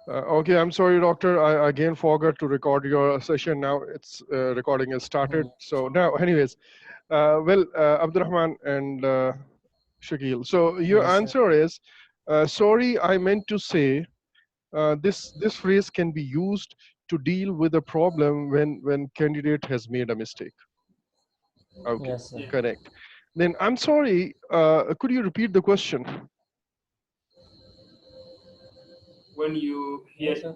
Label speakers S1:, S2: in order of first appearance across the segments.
S1: Okay, I'm sorry, doctor. I again forgot to record your session. Now it's recording has started. So now, anyways, Abdurrahman and Shakil. So your
S2: Yes, sir.
S1: answer is, sorry, I meant to say this phrase can be used to deal with a problem when candidate has made a mistake. Okay,
S2: Yes, sir.
S3: Yeah.
S1: correct. Then I'm sorry. Could you repeat the question?
S3: When you hear
S2: Yes, sir.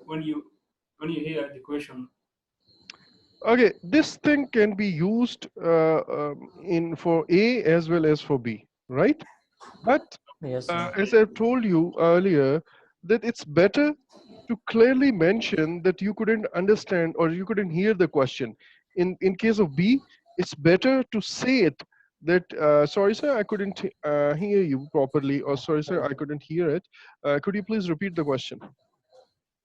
S3: the question,
S1: Okay, this thing can be used in for A as well as for B, right? But
S2: Yes, sir.
S1: as I've told you earlier, that it's better to clearly mention that you couldn't understand or you couldn't hear the question. In case of B, it's better to say it that sorry sir, I couldn't hear you properly, or sorry sir, I couldn't hear it. Could you please repeat the question,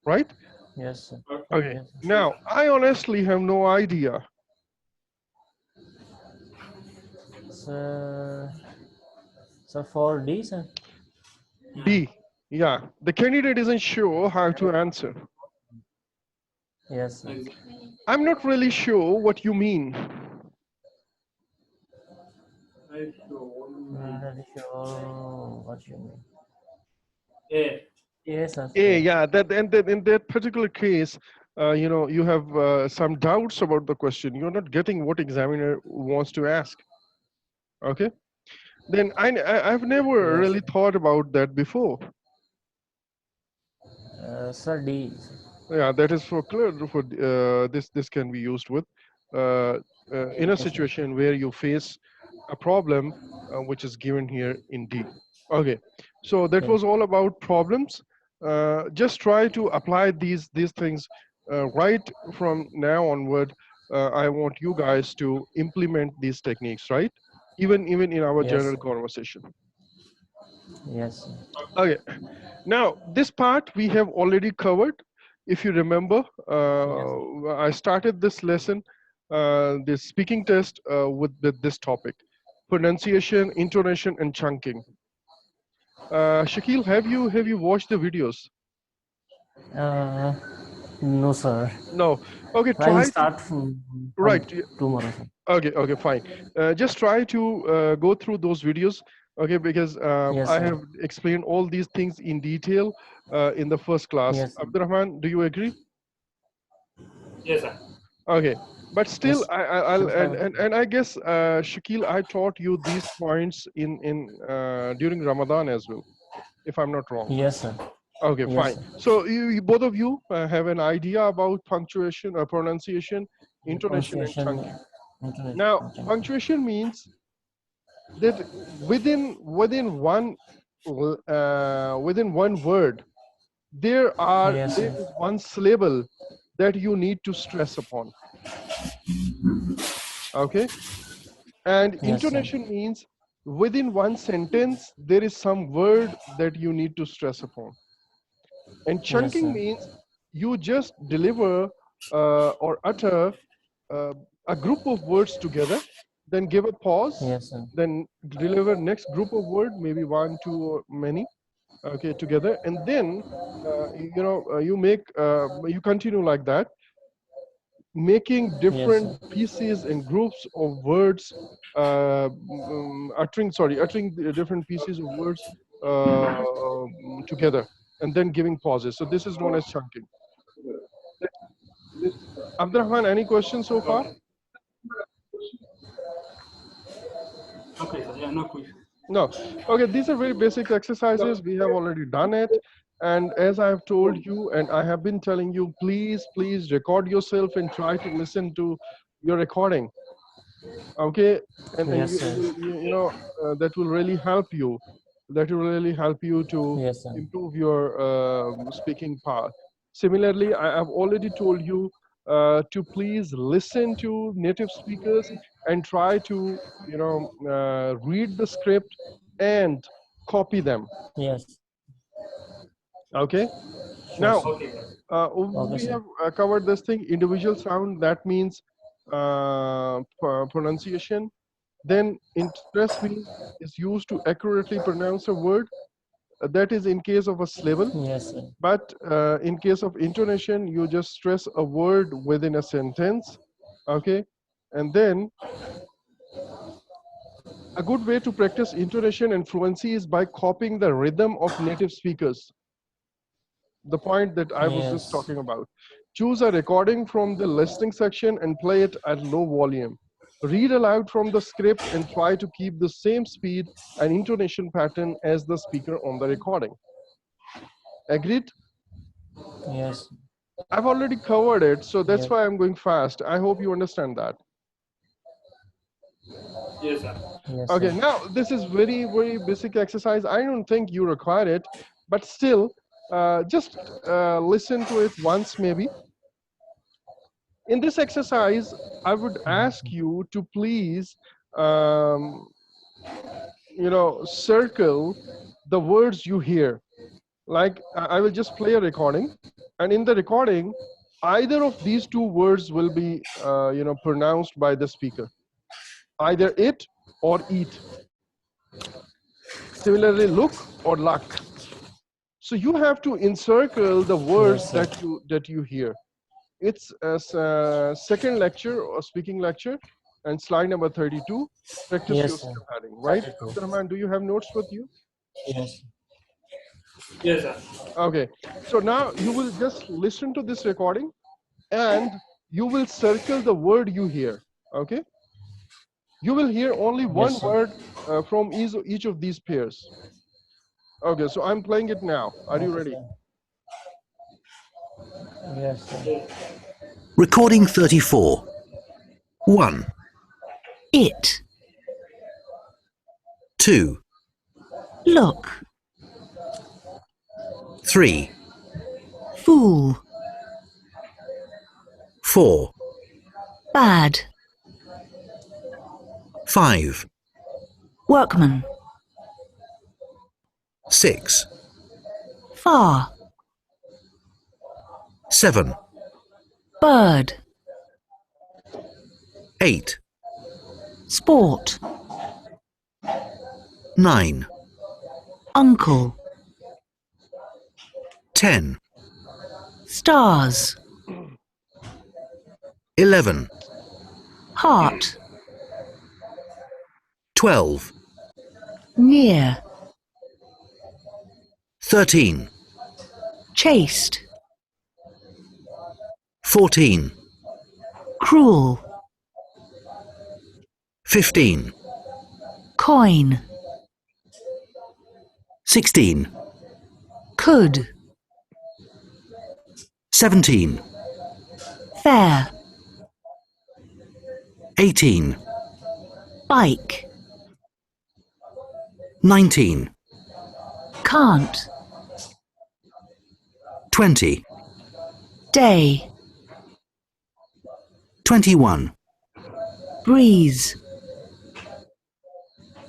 S1: right?
S2: Yes, sir.
S1: Okay.
S2: Yes, sir.
S3: yes,
S1: Now I honestly have no idea.
S2: So, so for D, sir.
S3: yeah,
S1: D. Yeah, the candidate isn't sure how to answer.
S2: Yes, sir.
S3: exactly.
S1: I'm not really sure what you mean.
S3: Right. So what do you
S2: Not
S3: mean?
S2: really sure what you mean.
S3: A.
S2: Yes, sir.
S1: Yeah,
S2: Yeah.
S1: yeah. That and then in that particular case, you have some doubts about the question. You're not getting what examiner wants to ask. Okay. Then I've never
S2: Yes,
S1: really
S2: sir.
S1: thought about that before.
S2: Sir, D, sir.
S1: Yeah, that is for clear. For this can be used with uh, in a
S2: Yes, sir.
S1: situation where you face a problem, which is given here in D. Okay, so that
S2: Yes.
S1: was all about problems. Just try to apply these things right from now onward. I want you guys to implement these techniques, right? Even in our
S2: Yes,
S1: general
S2: sir.
S1: conversation.
S2: Yes, sir.
S1: Okay, now this part we have already covered. If you remember,
S2: Yes.
S1: I started this lesson, this speaking test with this topic: pronunciation, intonation, and chunking. Shakil, have you watched the videos?
S2: Uh, no, sir.
S1: No. Okay,
S2: I will
S1: try to.
S2: start from
S1: Right.
S2: tomorrow, sir.
S1: Okay, fine. Just try to go through those videos, okay? Because
S2: Yes,
S1: I
S2: sir.
S1: have explained all these things in detail in the first class.
S2: Yes, sir.
S1: Abdurrahman, do you agree?
S3: Yes, sir.
S1: Okay, but still,
S2: Yes.
S1: I'll
S2: Yes, sir.
S1: and I guess Shakil, I taught you these points in during Ramadan as well, if I'm not wrong.
S2: Yes, sir.
S1: Okay,
S2: Yes,
S1: fine.
S2: sir.
S1: So you both of you have an idea about punctuation, pronunciation, intonation, and
S2: Pronunciation,
S1: chunking.
S2: internet,
S1: Now,
S2: chunking.
S1: punctuation means that within one word
S2: Yes,
S1: there
S2: sir.
S1: is one syllable that you need to stress upon. Okay, and
S2: Yes, sir.
S1: intonation means within one sentence there is some word that you need to stress upon. And
S2: Yes,
S1: chunking
S2: sir.
S1: means you just deliver or utter uh, a group of words together, then give a pause,
S2: Yes, sir.
S1: then deliver next group of word, maybe one, two, or many, okay, together, and then you continue like that, making
S2: Yes,
S1: different
S2: sir.
S1: pieces and groups of words, uttering the different pieces of words together, and then giving pauses. So this is known as chunking. Abdurrahman, any questions so far?
S3: Okay. Okay, sir. Yeah, no question.
S1: No. Okay, these are very basic exercises. We have already done it. And as I have told you, and I have been telling you, please record yourself and try to listen to your recording. Okay, and
S2: Yes, sir.
S1: that will really help you. That will really help you to
S2: Yes, sir.
S1: improve your speaking part. Similarly, I have already told you to please listen to native speakers and try to read the script and copy them.
S2: Yes.
S1: Okay,
S2: Sure,
S1: now
S2: sir.
S3: Okay, sir.
S2: Okay,
S1: we
S2: sir.
S1: have covered this thing: individual sound, that means pronunciation. Then stress means is used to accurately pronounce a word. That is in case of a syllable.
S2: Yes, sir.
S1: But in case of intonation, you just stress a word within a sentence. Okay. And then a good way to practice intonation and fluency is by copying the rhythm of native speakers. The point that I was just
S2: Yes.
S1: talking about. Choose a recording from the listening section and play it at low volume. Read aloud from the script and try to keep the same speed and intonation pattern as the speaker on the recording. Agreed?
S2: Yes.
S1: I've already covered it, so that's
S2: Yes.
S1: why I'm going fast. I hope you understand that.
S3: Yes, sir.
S2: Yes,
S1: Okay,
S2: sir.
S1: now this is very, very basic exercise. I don't think you require it, but still, just listen to it once maybe. In this exercise, I would ask you to please, um, circle the words you hear. Like I will just play a recording, and in the recording, either of these two words will be, pronounced by the speaker. Either it or eat. Similarly, look or luck. So you have to encircle the words
S2: Yes, sir.
S1: that you hear. It's a second lecture or speaking lecture, and slide number 32. Practice your
S2: Yes, sir.
S1: skill heading, right?
S2: 32.
S1: Abdul Rahman, do you have notes with you?
S2: Yes.
S3: Yes, sir.
S1: Okay. So now you will just listen to this recording, and you will circle the word you hear. Okay. You will hear only one
S2: Yes, sir.
S1: word from each of these pairs. Okay. So I'm playing it now. Are you
S2: Okay,
S1: ready?
S2: sir. Yes, sir.
S3: Yes.
S4: Recording 34. 1,
S5: It.
S4: 2,
S5: Look.
S4: 3,
S5: Fool.
S4: 4,
S5: Bad.
S4: 5,
S5: Workman.
S4: 6,
S5: Far.
S4: 7,
S5: Bird.
S4: 8,
S5: Sport.
S4: 9,
S5: Uncle.
S4: 10,
S5: Stars.
S4: 11,
S5: Heart.
S4: 12,
S5: Near.
S4: 13,
S5: Chaste.
S4: 14,
S5: Cruel.
S4: 15,
S5: Coin.
S4: 16,
S5: Could.
S4: 17,
S5: Fair.
S4: 18,
S5: Bike.
S4: 19,
S5: Can't.
S4: 20,
S5: Day.
S4: 21,
S5: Breeze.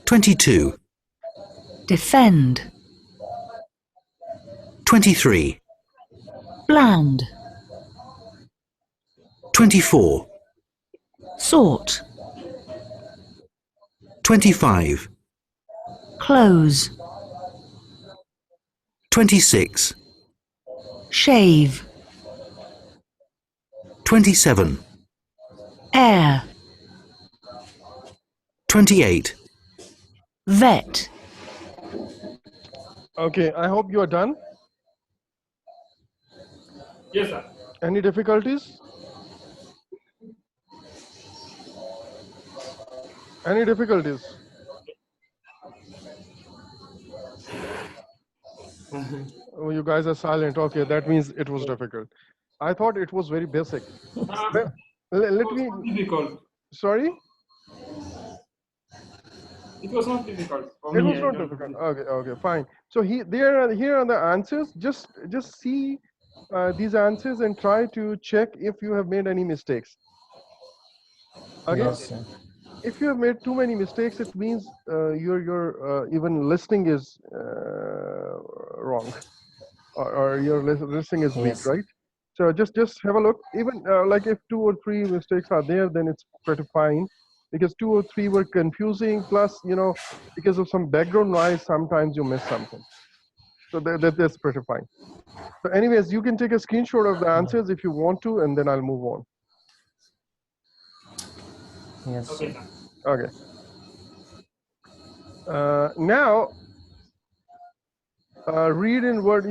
S4: 22,
S5: Defend.
S4: 23,
S5: Bland.
S4: 24,
S5: Sort.
S4: 25,
S5: Close.
S4: 26,
S5: Shave.
S4: 27,
S5: Air.
S4: 28,
S5: Vet.
S1: Okay. I hope you are done.
S3: Yes, sir.
S1: Any difficulties? Any difficulties? Oh, you guys are silent. Okay, that means it was difficult. I thought it was very basic. Well,
S3: It
S1: let
S3: was
S1: me.
S3: not difficult.
S1: Sorry,
S3: It was not difficult for
S1: it
S3: me.
S1: was
S3: I
S1: not
S3: don't
S1: difficult.
S3: know.
S1: Okay, fine. So here are the answers. Just see these answers and try to check if you have made any mistakes. Okay.
S2: Yes, sir.
S1: If you have made too many mistakes, it means your even listening is wrong, or your listening is weak,
S2: Yes.
S1: right? So just have a look. Even like if 2 or 3 mistakes are there, then it's pretty fine, because 2 or 3 were confusing. Plus, because of some background noise, sometimes you miss something. So that's pretty fine. So anyways, you can take a screenshot of the answers if you want to, and then I'll move on.
S2: Yes,
S3: Okay,
S2: sir.
S3: sir.
S1: Okay. Now, read in word.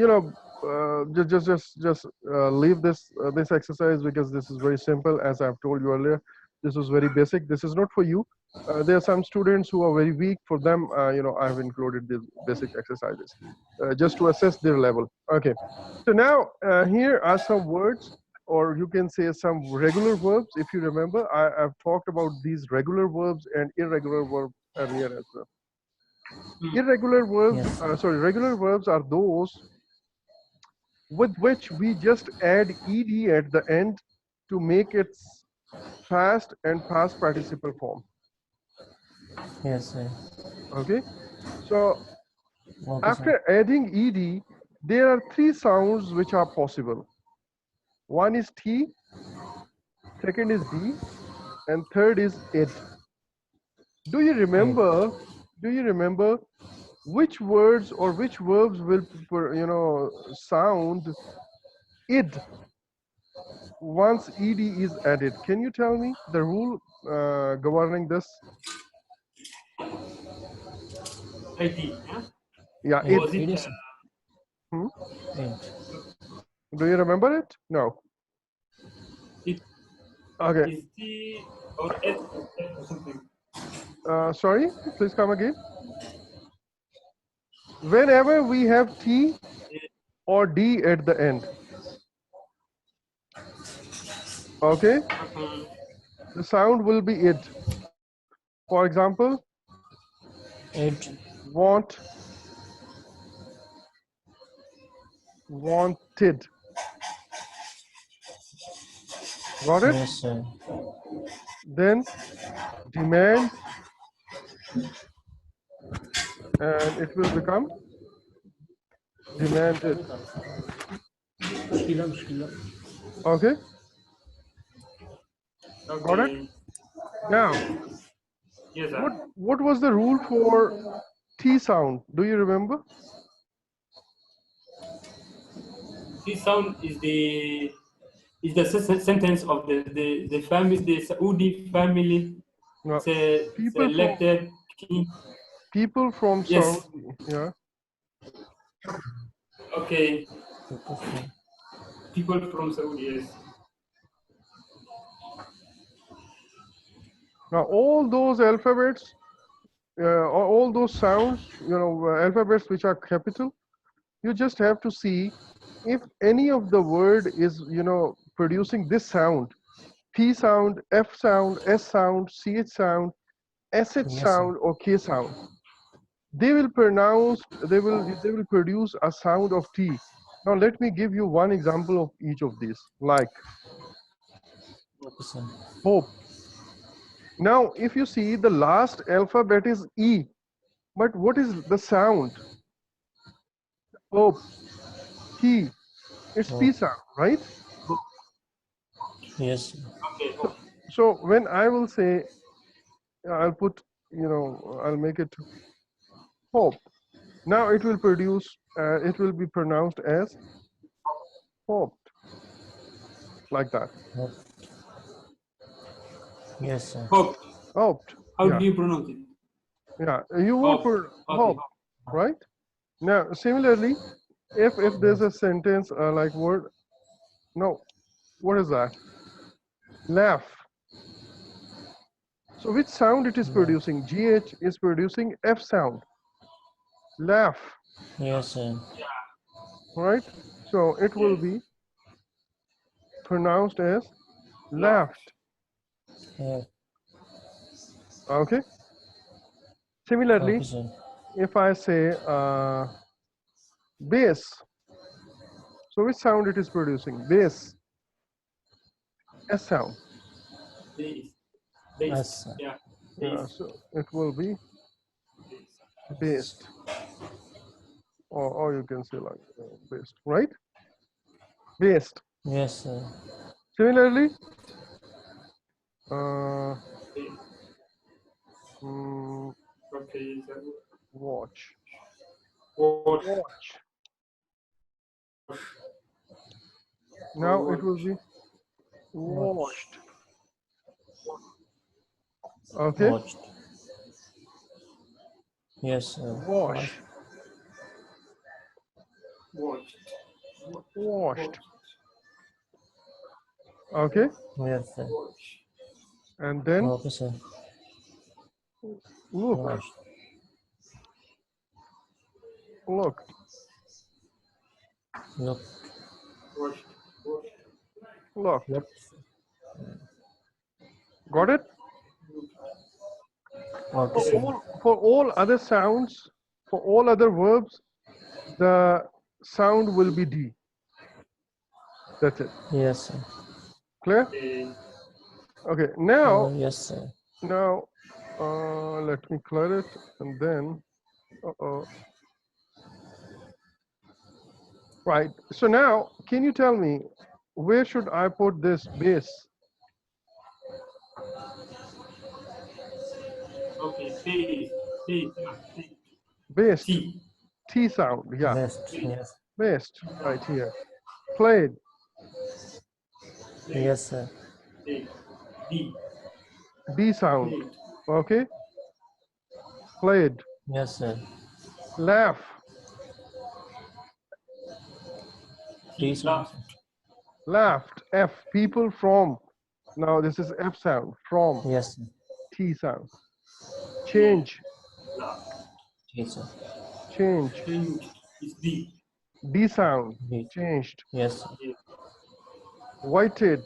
S1: Just leave this exercise because this is very simple. As I've told you earlier, this was very basic. This is not for you. There are some students who are very weak. For them, I've included these basic exercises just to assess their level. Okay. So now here are some words, or you can say some regular verbs. If you remember, I've talked about these regular verbs and irregular verbs earlier as well. Irregular verbs,
S2: Yes, sir.
S1: regular verbs are those with which we just add ed at the end to make its past and past participle form.
S2: Yes, sir.
S1: Okay, so
S2: Okay, sir.
S1: after adding ed, there are three sounds which are possible. One is t, second is d, and third is id. Do you
S2: Eight.
S1: remember? Do you remember which words or which verbs will, sound id once ed is added? Can you tell me the rule governing this?
S3: IT, yeah?
S1: Yeah,
S2: Eight.
S1: id.
S3: Was it
S2: Eight, sir.
S1: Hmm?
S2: Eight.
S1: Do you remember it? No.
S3: it
S1: Okay.
S3: is T or S or something?
S1: Sorry, please come again. Whenever we have t or d at the end, okay, the sound will be id. For example,
S2: Eight.
S1: want, wanted. Got it?
S2: Yes, sir.
S1: Then demand, and it will become demanded. Okay, got it?
S3: Okay.
S1: Now,
S3: Yes, sir.
S1: what was the rule for t sound? Do you remember?
S3: This sound is the sentence of the family, the Saudi family
S1: No. People from
S3: selected king.
S1: people from
S3: Yes.
S1: Saudi. Yeah.
S3: Okay.
S2: Okay, sir.
S3: People from Saudi. Yes.
S1: Now all those alphabets, all those sounds, alphabets which are capital, you just have to see if any of the word is, producing this sound, P sound, F sound, S sound, CH sound, SH
S2: Yes, sir.
S1: sound, or K sound. They will produce a sound of T. Now let me give you one example of each of these, like
S2: Okay, sir.
S1: hope. Now, if you see the last alphabet is E, but what is the sound? Hope, T, it's
S2: Oh,
S1: P sound, right?
S2: yes, sir.
S3: Okay.
S1: So, so when I will say, I'll put, I'll make it hope. Now it will produce, it will be pronounced as hoped, like that.
S2: Oh, yes, sir.
S3: Hope.
S1: Hoped,
S3: How
S1: yeah,
S3: do you pronounce it?
S1: yeah. You will
S3: Hope.
S1: put
S3: Okay.
S1: hope, right? Now, similarly, if there's
S2: Yes.
S1: a sentence like word, no, what is that? Laugh. So which sound it is
S2: No.
S1: producing? GH is producing F sound. Laugh,
S2: Yes, sir.
S1: right? So it will
S3: Yes.
S1: be pronounced as
S3: Laugh.
S1: laughed.
S2: Yeah.
S1: Okay.
S2: Okay,
S1: Similarly,
S2: sir.
S1: if I say bass, so which sound it is producing? Bass, S sound.
S3: Base. Based.
S2: Yes, sir.
S3: Yeah.
S1: Yeah,
S3: Based.
S1: so it will be
S3: Based.
S1: based, or you can say like based, right? Based.
S2: Yes, sir.
S1: Similarly, uh,
S3: Based.
S1: mm,
S3: Okay. So
S1: watch,
S3: what?
S1: watch. Now it will be washed. Okay,
S2: Watched. Yes, sir.
S1: wash,
S3: Watched.
S1: washed. Okay,
S2: Yes, sir.
S3: Watch.
S1: and then
S2: Okay, sir.
S1: look,
S2: Watched.
S1: look.
S2: Look.
S3: Watched. Watched.
S1: Look.
S2: Look.
S1: Got it?
S2: Okay,
S1: For
S2: sir.
S1: all other sounds, for all other verbs, the sound will be D. That's it.
S2: Yes, sir.
S1: Clear? Okay. Now,
S2: Yes, sir.
S1: now, let me clear it, and then, right. So now, can you tell me where should I put this base?
S3: Okay. T. T. T.
S1: Based.
S3: T.
S1: T sound. Yeah.
S2: Best. Yes.
S1: Based. Right here. Played.
S2: Yes, sir.
S3: T. D.
S1: D sound.
S3: Played.
S1: Okay. Played.
S2: Yes, sir.
S1: Laugh.
S2: T sound.
S3: Laughed.
S1: Laughed. F. People from. Now this is F sound. From.
S2: Yes, sir.
S1: T sound. Change.
S3: Laughed.
S2: Yes, sir.
S1: Change.
S3: Changed. Is D.
S1: D sound.
S2: D.
S1: Changed.
S2: Yes, sir.
S1: Whited.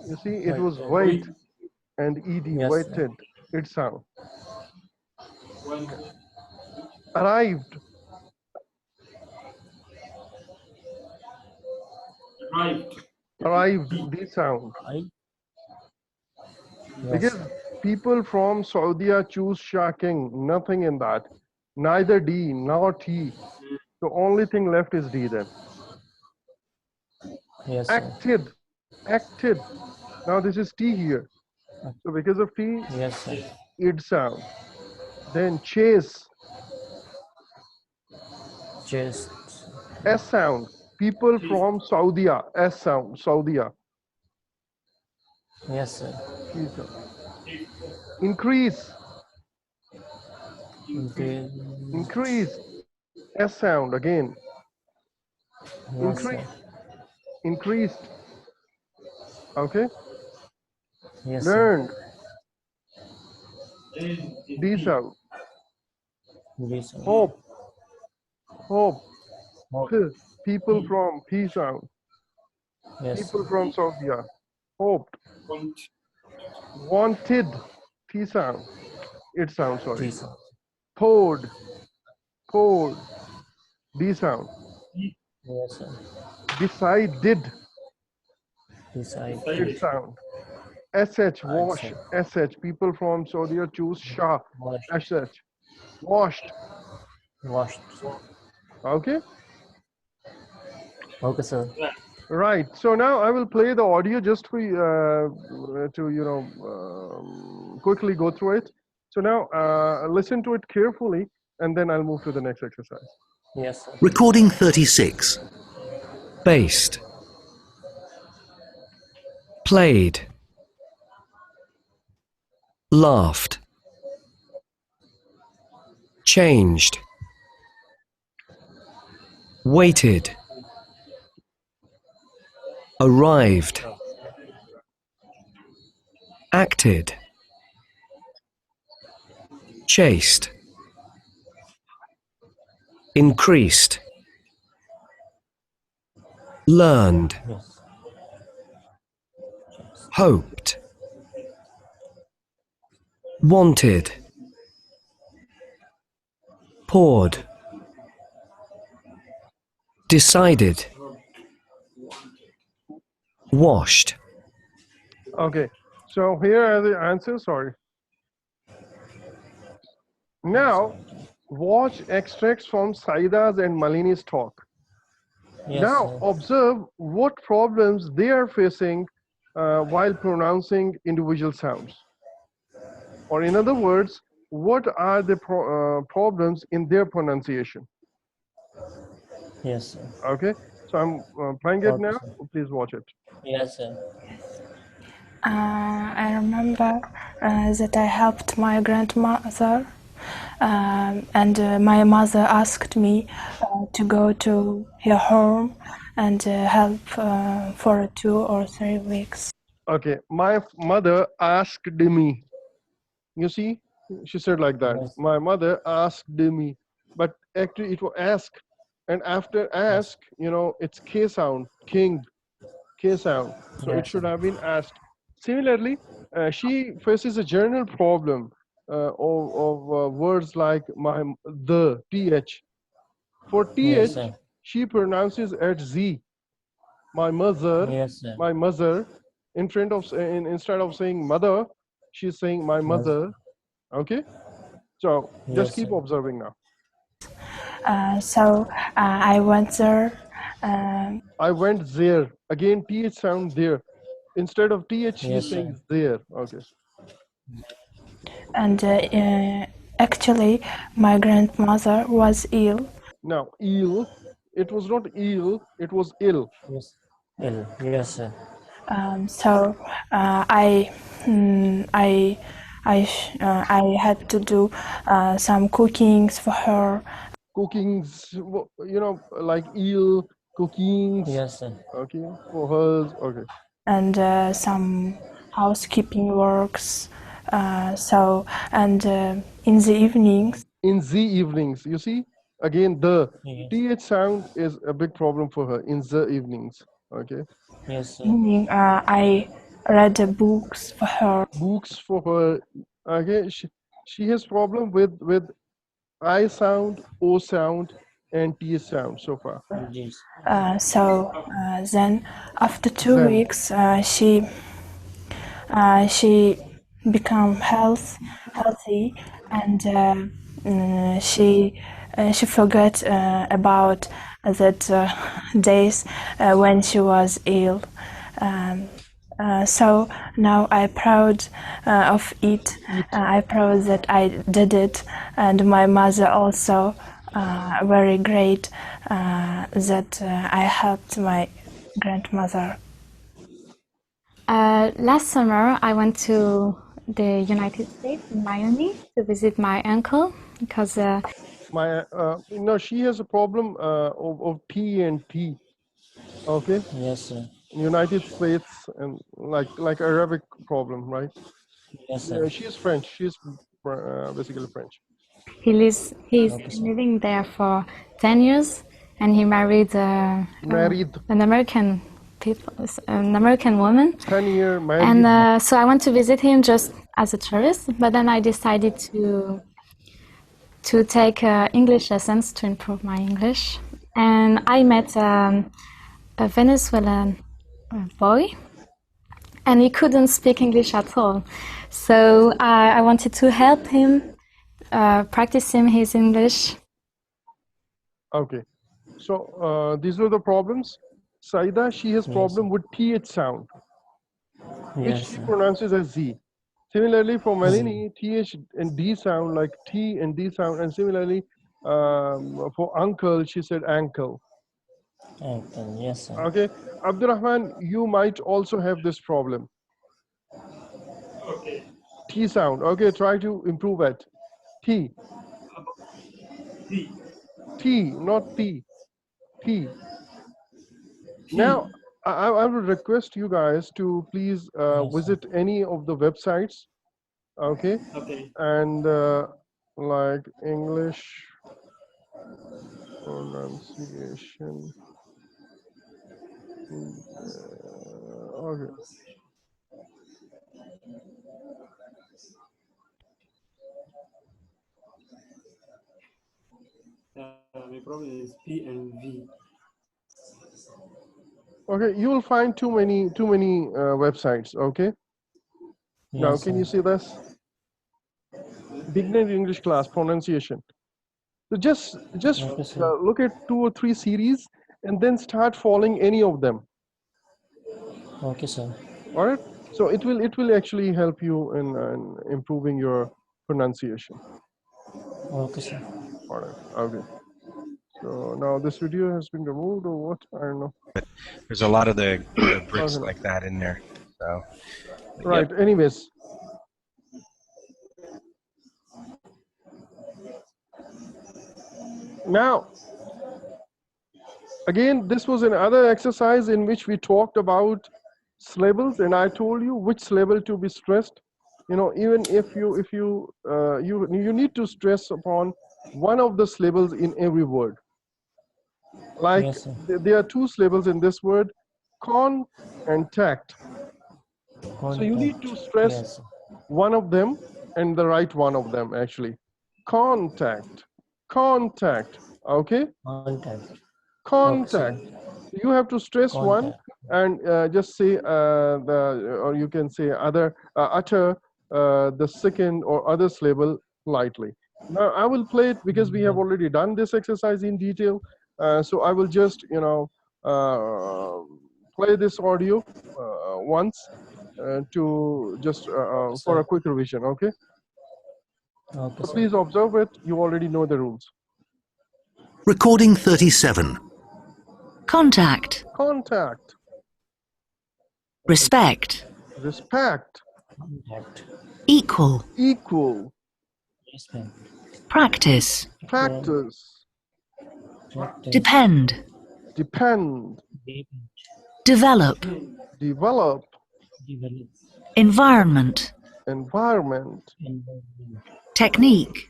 S1: You see, it was white and ed.
S2: Yes, sir.
S1: Whited. It sound.
S3: One.
S1: Arrived.
S3: Arrived.
S1: Arrived. D sound.
S2: I. Yes,
S1: Because
S2: sir.
S1: people from Saudi choose shocking. Nothing in that. Neither D nor T. The only thing left is D then.
S2: Yes, sir.
S1: Acted. Acted. Now this is T here. So because of T,
S2: Yes, sir.
S1: id sound. Then chase.
S2: Just.
S1: S sound. People from Saudi. S sound. Saudi.
S2: Yes, sir.
S1: T sound. Increase.
S2: Increase.
S1: Increase. S sound again.
S2: Yes,
S1: Increase.
S2: sir.
S1: Increased. Okay.
S2: Yes, sir.
S1: Learned.
S3: Then is
S1: D
S3: D.
S1: sound.
S2: This one.
S1: Hope. Hope.
S2: Hope.
S1: People from P sound.
S2: Yes,
S1: People
S2: sir.
S1: from Saudi. Hoped.
S3: Want.
S1: Wanted. T sound. It sound, sorry.
S2: This one.
S1: Poured. Poured. D sound.
S2: Yes, sir.
S1: Decided.
S2: Decide.
S1: It sound. SH. Wash. SH. People from Saudi choose Shah.
S2: Washed.
S1: SH. Washed.
S2: Washed.
S1: Okay.
S2: Okay, sir.
S1: Right. So now I will play the audio just for to quickly go through it. So now listen to it carefully, and then I'll move to the next exercise.
S2: Yes, sir.
S4: Recording 36. Based. Played. Laughed. Changed. Waited. Arrived. Acted. Chased. Increased. Learned.
S2: Yes.
S4: Hoped. Wanted. Poured. Decided. Washed.
S1: Okay. So here are the answers. Sorry. Now, watch extracts from Saida's and Malini's talk.
S2: Yes,
S1: Now,
S2: sir.
S1: observe what problems they are facing while pronouncing individual sounds. Or in other words, what are the problems in their pronunciation?
S2: Yes, sir.
S1: Okay, so I'm playing it
S2: Okay,
S1: now.
S2: sir.
S1: Please watch it.
S2: Yes, sir.
S6: I remember that I helped my grandmother, and my mother asked me to go to her home and help for 2 or 3 weeks.
S1: Okay, my mother asked me. You see, she said like that.
S2: Yes,
S1: My mother asked me, but actually it was ask, and after
S2: yes,
S1: ask, it's K sound, king, K sound. So it
S2: yes, sir.
S1: should have been asked. Similarly, she faces a general problem of words like the th. For
S2: Yes,
S1: th,
S2: sir.
S1: she pronounces at z. My mother,
S2: Yes, sir.
S1: my mother. Instead of saying mother, she's saying my
S2: Yes,
S1: mother. Okay, so just
S2: yes,
S1: keep
S2: sir.
S1: observing now.
S6: So I went there. um
S1: I went there. Again, th sound there. Instead of th, she's
S2: Yes, sir.
S1: saying there. Okay.
S6: and actually, my grandmother was ill.
S1: Now, ill. It was not ill. It was ill.
S2: Yes. Ill. Yes, sir.
S6: So I had to do some cookings for her,
S1: Cookings. Like ill cookings.
S2: Yes, sir.
S1: Okay, for hers. Okay.
S6: and some housekeeping works. And in the evenings,
S1: In the evenings, you see. Again, the
S2: Yes.
S1: th sound is a big problem for her in the evenings. Okay.
S2: Yes, sir.
S6: I read books for her.
S1: Books for her. Okay. She has problem with I sound, O sound, and T sound so far.
S2: Yes.
S6: Then, after two
S1: Then
S6: weeks, she become healthy, and she forgot about that days when she was ill. Um, so now I'm proud of it.
S1: eat.
S6: I'm proud that I did it, and my mother also very great that I helped my grandmother.
S7: Last summer, I went to the United States in Miami to visit my uncle because
S1: She has a problem of T and T. Okay,
S2: Yes, sir.
S1: United States and like Arabic problem, right?
S2: Yes, sir.
S1: Yeah, she is French. She's basically French.
S7: he's
S2: Okay,
S7: been
S2: sir.
S7: living there for 10 years, and he married
S1: Married,
S7: an an American woman.
S1: 10-year
S7: And
S1: married.
S7: so I went to visit him just as a tourist, but then I decided to take English lessons to improve my English. And I met a Venezuelan boy, and he couldn't speak English at all. So I wanted to help him practicing his English.
S1: Okay, so these were the problems. Saida, she has
S2: Yes, sir.
S1: problem with th sound, which
S2: Yes,
S1: she
S2: sir.
S1: pronounces as z. Similarly, for
S2: Z.
S1: Melanie, th and d sound like t and d sound, and similarly for uncle, she said ankle.
S2: Uncle. Yes, sir.
S1: Okay, Abdurrahman, you might also have this problem.
S3: Okay.
S1: T sound. Okay, try to improve it. T,
S3: T.
S1: T, not T. T.
S3: T.
S1: Now, I would request you guys to please
S2: Yes, sir.
S1: visit any of the websites. Okay,
S3: Okay.
S1: and like English pronunciation. Okay.
S3: My problem is P and V.
S1: Okay, you will find too many websites. Okay. Now,
S2: Yes,
S1: can
S2: sir.
S1: you see this? Beginner English class pronunciation. So just
S2: Okay, sir.
S1: look at 2 or 3 series and then start following any of them.
S2: Okay, sir.
S1: All right. So it will actually help you in improving your pronunciation.
S2: Okay, sir.
S1: All right. Okay. So now this video has been removed or what? I don't know.
S8: There's a lot of the bricks
S1: Okay.
S8: like that in there. So,
S1: Right.
S8: yep.
S1: Anyways. Now, again, this was another exercise in which we talked about syllables, and I told you which syllable to be stressed. You know, even if you need to stress upon one of the syllables in every word. Like
S2: Yes, sir.
S1: there are two syllables in this word, con and tact. So you need to
S2: Contact.
S1: stress
S2: Yes, sir.
S1: one of them and the right one of them actually. Contact, contact, okay?
S2: Contact. Okay,
S1: Contact.
S2: sir.
S1: You have to stress one
S2: Contact.
S1: and just say or you can say utter the second or other syllable lightly. Now I will play it because we have already done this exercise in detail. So I will just, play this audio once to just
S2: Okay,
S1: for
S2: sir.
S1: a quick revision, okay?
S2: Okay,
S1: So
S2: sir.
S1: please observe it. You already know the rules.
S4: Recording 37.
S5: Contact.
S1: Contact,
S5: Respect.
S1: respect,
S2: Contact.
S5: Equal.
S1: equal,
S2: Respect.
S5: Practice.
S1: practice,
S2: Practice.
S5: Depend.
S1: depend,
S2: Depend.
S5: Develop.
S1: develop,
S2: Develop.
S5: Environment.
S1: environment,
S2: Environment.
S5: Technique.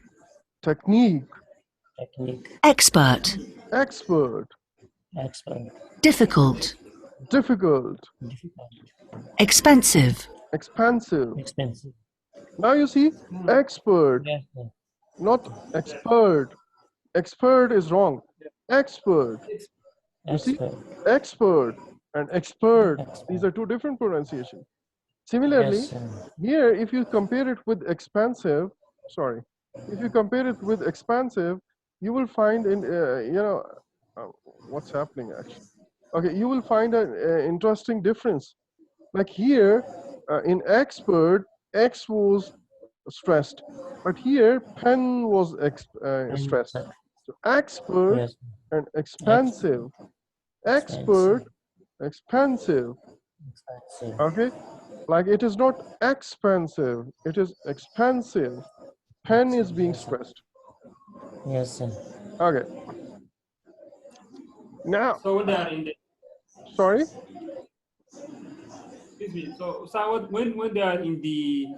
S1: technique,
S2: Technique.
S5: Expert.
S1: expert,
S2: Expert.
S5: Difficult.
S1: difficult,
S2: Difficult.
S5: Expensive.
S1: expansive.
S2: Expensive.
S1: Now you see, expert,
S2: Yes, sir.
S1: not expert. Expert is wrong. Expert. You see,
S2: Expert.
S1: expert and expert.
S2: Expert.
S1: These are two different pronunciations.
S2: Yes,
S1: Similarly,
S2: sir.
S1: here, if you compare it with expansive, sorry, if you compare it with expansive, you will find in, what's happening actually. Okay, you will find an interesting difference. Like here, in expert, X was stressed, but here pen was
S2: And
S1: stressed. So expert
S2: yes,
S1: and expansive, expert,
S2: expensive.
S1: expansive.
S2: Expensive.
S1: Okay, like it is not expensive, it is expansive. Pen is being
S2: Yes, sir.
S1: stressed.
S2: Yes, sir.
S1: Okay, now,
S3: So when they are in the
S1: sorry.
S3: excuse me. So when they are in the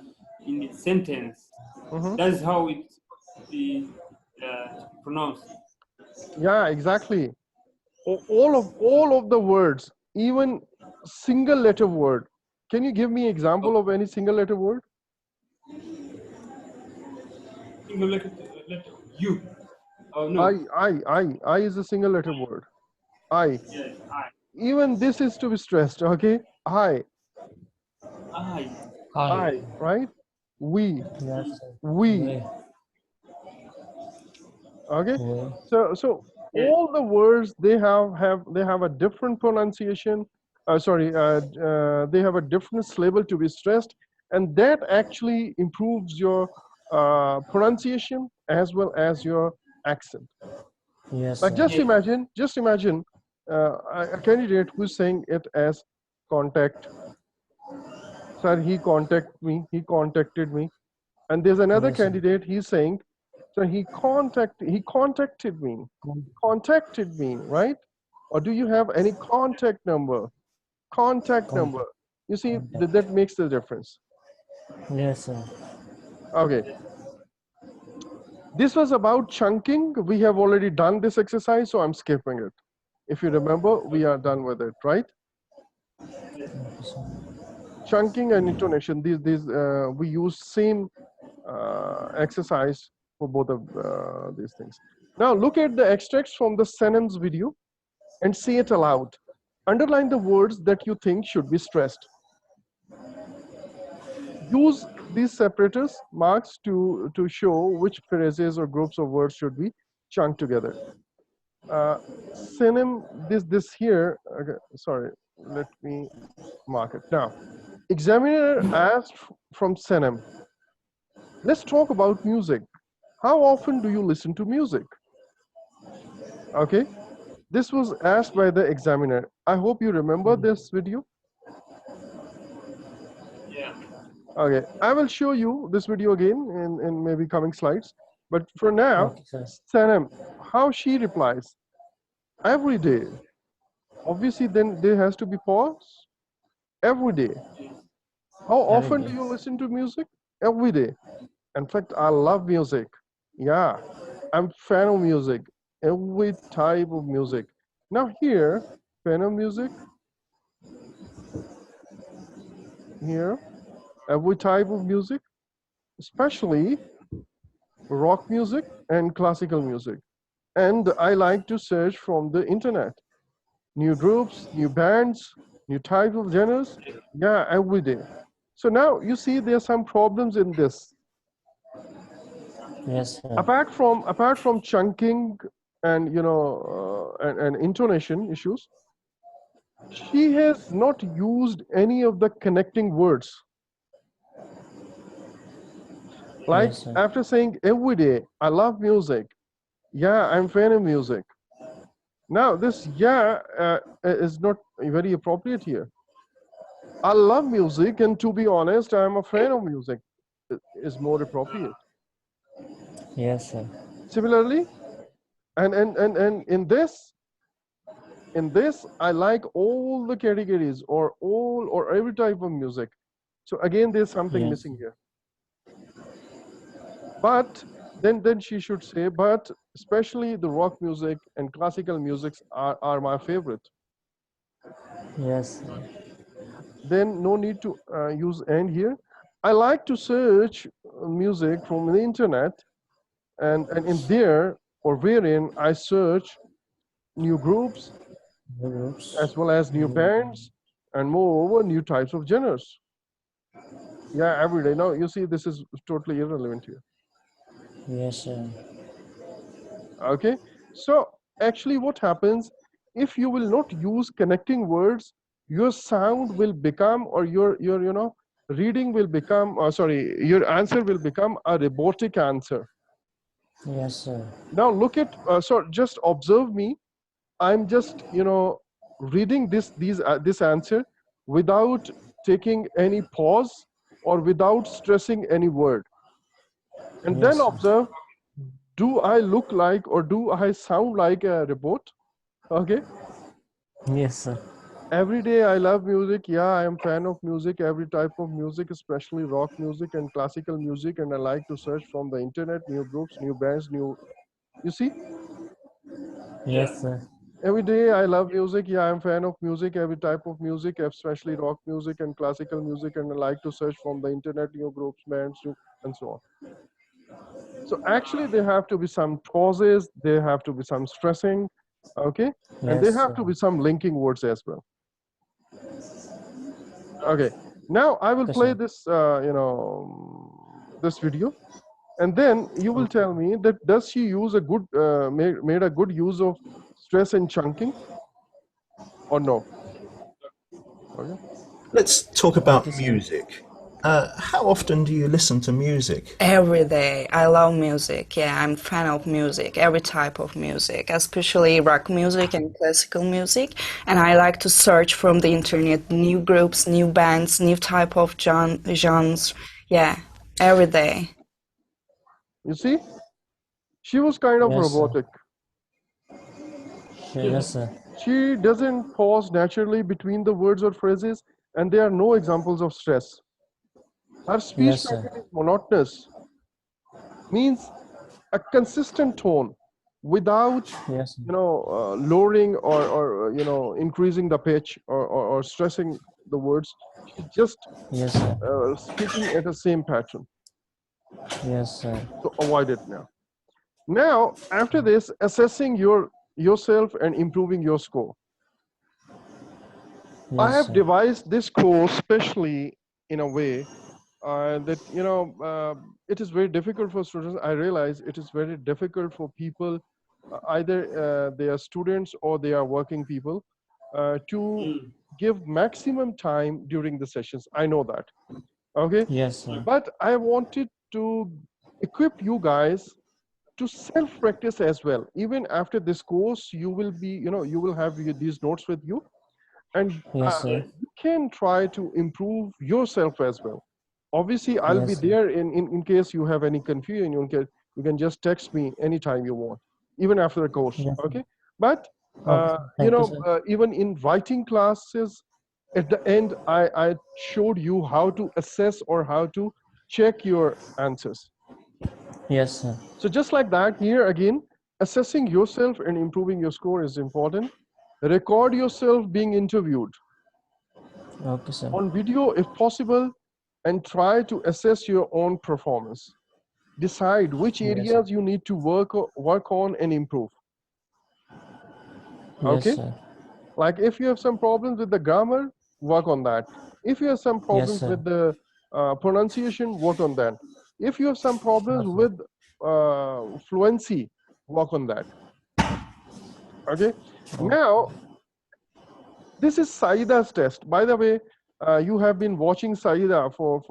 S3: sentence,
S1: Mhm.
S3: that's how it's be pronounced.
S1: Yeah, exactly. All of the words, even single letter word. Can you give me example
S3: Okay.
S1: of any single letter word?
S3: Single letter U. Oh no.
S1: I is a single letter word. I.
S3: Yes. I.
S1: Even this is to be stressed. Okay, I,
S2: Hi.
S1: right? We,
S2: Yes, sir.
S1: we.
S2: We.
S1: Okay,
S2: We.
S1: so
S3: Yes.
S1: all the words they have a different pronunciation. They have a different syllable to be stressed, and that actually improves your pronunciation as well as your accent.
S2: Yes,
S1: Like
S2: sir.
S1: just imagine a candidate who's saying it as contact. Sir, he contacted me. And there's another
S2: Yes, sir.
S1: candidate, he's saying, so contacted me, right? Or do you have any contact number? Contact number.
S2: Contact.
S1: You see,
S2: Contact.
S1: that makes the difference.
S2: Yes, sir.
S1: Okay. This was about chunking. We have already done this exercise, so I'm skipping it. If you remember, we are done with it, right?
S2: Okay, sir.
S1: Chunking and intonation. These we use same exercise for both of these things. Now look at the extracts from the synonyms video and say it aloud. Underline the words that you think should be stressed. Use these separators marks to show which phrases or groups of words should be chunked together. Synonym, this here, okay, sorry, let me mark it. Now, examiner asked from synonym, let's talk about music. How often do you listen to music? Okay, this was asked by the examiner. I hope you remember this video.
S3: Yeah.
S1: Okay, I will show you this video again in maybe coming slides. But for now,
S2: Okay, sir.
S1: Sanam, how she replies every day. Obviously, then there has to be pause every day. How
S2: Every
S1: often do
S2: day.
S1: you listen to music? Every day. In fact, I love music. Yeah, I'm fan of music. Every type of music. Now here, fan of music. Here, every type of music, especially rock music and classical music. And I like to search from the internet. New groups, new bands, new type of genres. Yeah, every day. So now you see there's some problems in this.
S2: Yes, sir.
S1: Apart from chunking and and intonation issues, she has not used any of the connecting words. Like
S2: Yes, sir.
S1: after saying every day, I love music. Yeah, I'm fan of music. Now this is not very appropriate here. I love music, and to be honest, I'm a fan of music. Is more appropriate.
S2: Yes, sir.
S1: Similarly, and in this, I like all the categories or all or every type of music. So again, there's something
S2: Yes.
S1: missing here. But then she should say, but especially the rock music and classical music are my favorite.
S2: Yes, sir.
S1: Then no need to use and here. I like to search music from the internet, and in there or wherein I search new groups
S2: New groups.
S1: as well as new bands and moreover new types of genres. Yeah, every day. Now you see this is totally irrelevant here.
S2: Yes, sir.
S1: Okay, so actually what happens if you will not use connecting words, your sound will become or your reading will become sorry, your answer will become a robotic answer.
S2: Yes, sir.
S1: Now look at so just observe me. I'm just reading this answer without taking any pause or without stressing any word, and then
S2: Yes, sir.
S1: observe, do I look like or do I sound like a robot? Okay.
S2: Yes, sir.
S1: Every day I love music. Yeah, I am fan of music, every type of music, especially rock music and classical music, and I like to search from the internet new groups, new bands, new. You see,
S2: Yes, sir.
S1: every day I love music. Yeah, I'm fan of music, every type of music, especially rock music and classical music, and I like to search from the internet new groups, bands, and so on. So actually, there have to be some pauses, there have to be some stressing, okay, and there
S2: Yes,
S1: have
S2: sir.
S1: to be some linking words as well. Okay, now I will
S2: Okay,
S1: play
S2: sir.
S1: this, this video, and then you will tell me that does she use a good, made a good use of stress and chunking, or no? Okay.
S9: Let's talk
S2: Okay,
S9: about
S2: sir.
S9: music. How often do you listen to music?
S10: Every day. I love music. Yeah, I'm fan of music, every type of music, especially rock music and classical music. And I like to search from the internet new groups, new bands, new type of genres. Yeah, every day.
S1: You see, she was kind of
S2: Yes, sir.
S1: robotic.
S2: Yes, sir.
S1: She doesn't pause naturally between the words or phrases, and there are no examples of stress. Her speech
S2: Yes, sir.
S1: pattern is monotonous, means a consistent tone without
S2: Yes, sir.
S1: lowering or increasing the pitch or stressing the words. She's just
S2: Yes, sir.
S1: speaking at the same pattern.
S2: Yes, sir.
S1: So avoid it now. Now, after this, assessing yourself and improving your score. I
S2: Yes,
S1: have
S2: sir.
S1: devised this course specially in a way that it is very difficult for students. I realize it is very difficult for people, either they are students or they are working people, to give maximum time during the sessions. I know that. Okay,
S2: Yes, sir.
S1: but I wanted to equip you guys to self-practice as well. Even after this course, you will be, you will have these notes with you, and
S2: Yes, sir.
S1: you can try to improve yourself as well. Obviously, I'll be
S2: Yes, sir.
S1: there in case you have any confusion. You can just text me anytime you want, even after the course.
S2: Yes, sir.
S1: Okay, but
S2: Okay, sir. Thank you, sir.
S1: even in writing classes, at the end, I showed you how to assess or how to check your answers.
S2: Yes, sir.
S1: So just like that, here again, assessing yourself and improving your score is important. Record yourself being interviewed
S2: Okay, sir.
S1: on video if possible, and try to assess your own performance. Decide which
S2: Yes,
S1: areas you need to work on and improve.
S2: yes,
S1: Okay,
S2: sir.
S1: like if you have some problems with the grammar, work on that. If you have some
S2: Yes,
S1: problems
S2: sir.
S1: with the pronunciation, work on that. If you have some problems
S2: Okay.
S1: with fluency, work on that. Okay, now this is Saida's test. By the way, you have been watching Saida for